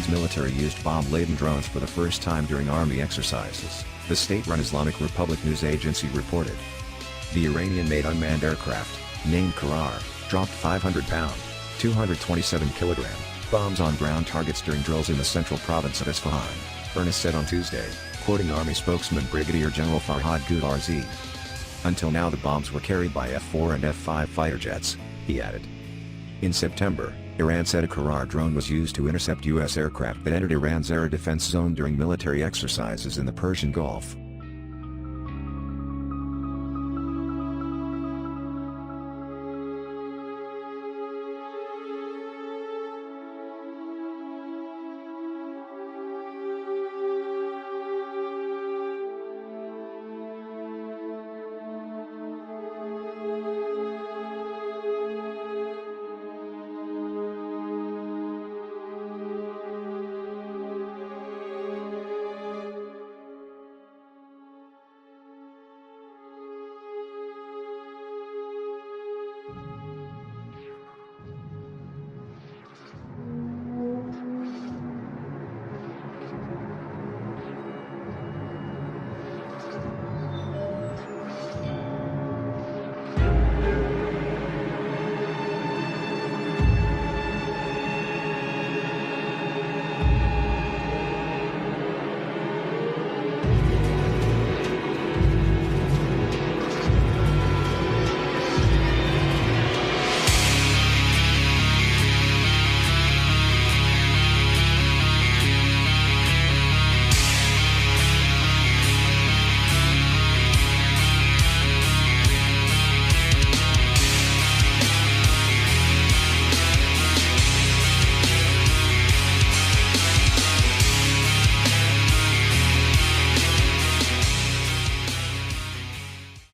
Iran's military used bomb-laden drones for the first time during army exercises, the state-run Islamic Republic News Agency reported. The Iranian-made unmanned aircraft, named Karrar, dropped 500-pound, 227-kilogram, bombs on ground targets during drills in the central province of Esfahan, IRNA said on Tuesday, quoting Army spokesman Brigadier General Farhad Goudarzi. Until now the bombs were carried by F-4 and F-5 fighter jets, he added. In September, Iran said a Karrar drone was used to intercept U.S. aircraft that entered Iran's air defense zone during military exercises in the Persian Gulf.